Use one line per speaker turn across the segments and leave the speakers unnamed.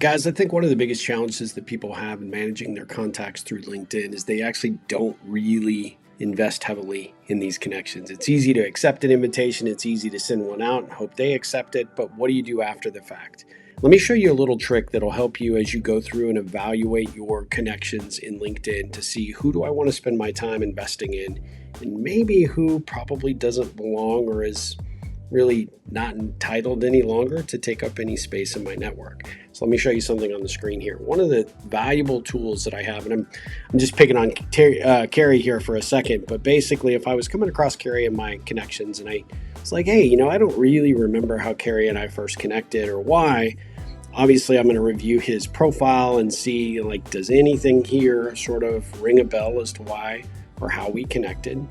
Guys, I think one of the biggest challenges that people have in managing their contacts through LinkedIn is they actually don't really invest heavily in these connections. It's easy to accept an invitation, it's easy to send one out and hope they accept it, but what do you do after the fact? Let me show you a little trick that'll help you as you go through and evaluate your connections in LinkedIn to see who do I want to spend my time investing in, and maybe who probably doesn't belong or is really not entitled any longer to take up any space in my network. So let me show you something on the screen here. One of the valuable tools that I have, and I'm just picking on Carrie here for a second, but basically if I was coming across Carrie in my connections and I was like, hey, I don't really remember how Carrie and I first connected or why, obviously I'm going to review his profile and see, like, does anything here sort of ring a bell as to why or how we connected?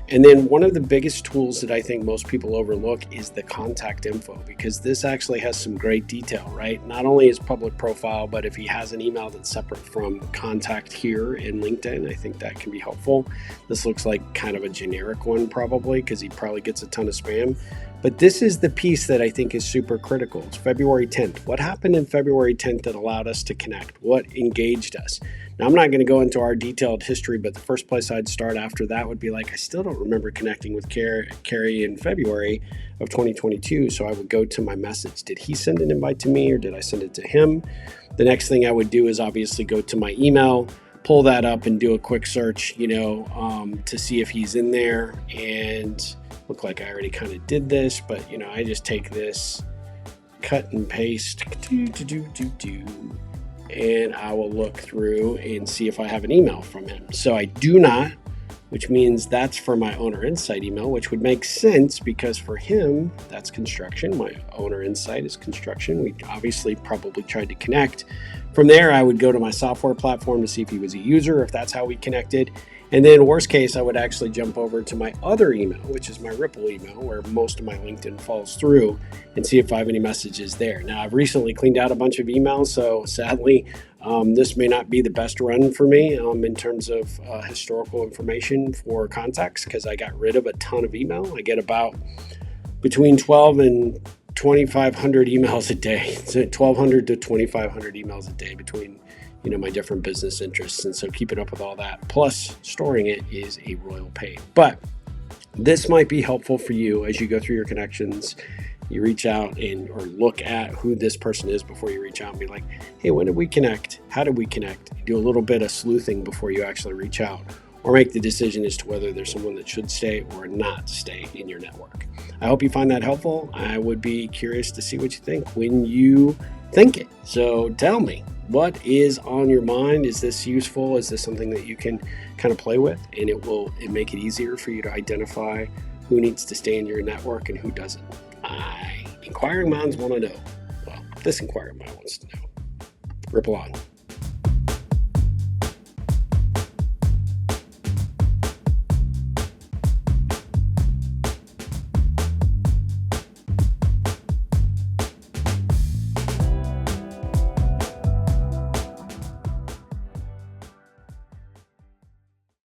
And then one of the biggest tools that I think most people overlook is the contact info, because this actually has some great detail, right? Not only his public profile, but if he has an email that's separate from contact here in LinkedIn, I think that can be helpful. This looks like kind of a generic one probably, because he probably gets a ton of spam. But this is the piece that I think is super critical. It's February 10th. What happened in February 10th that allowed us to connect? What engaged us? Now, I'm not going to go into our detailed history, but the first place I'd start after that would be like, I still don't remember connecting with Carrie in February of 2022. So I would go to my message. Did he send an invite to me or did I send it to him? The next thing I would do is obviously go to my email, pull that up and do a quick search, to see if he's in there. And look like I already kind of did this, but I just take this, cut and paste, and I will look through and see if I have an email from him. So I do not, which means that's for my owner insight email, which would make sense because for him, that's construction. My owner insight is construction. We obviously probably tried to connect. From there, I would go to my software platform to see if he was a user, if that's how we connected. And then worst case, I would actually jump over to my other email, which is my Ripple email, where most of my LinkedIn falls through, and see if I have any messages there. Now, I've recently cleaned out a bunch of emails, so sadly, this may not be the best run for me in terms of historical information for contacts, because I got rid of a ton of email. I get about between 12 and 2,500 emails a day. So 1,200 to 2,500 emails a day between my different business interests. And so keeping up with all that, plus storing it, is a royal pain. But this might be helpful for you as you go through your connections. You reach out or look at who this person is before you reach out and be like, hey, when did we connect? How did we connect? Do a little bit of sleuthing before you actually reach out, or make the decision as to whether there's someone that should stay or not stay in your network. I hope you find that helpful. I would be curious to see what you think when you think it. So tell me, what is on your mind? Is this useful? Is this something that you can kind of play with, and it make it easier for you to identify who needs to stay in your network and who doesn't? Inquiring minds want to know. Well, this inquiring mind wants to know. Ripple on.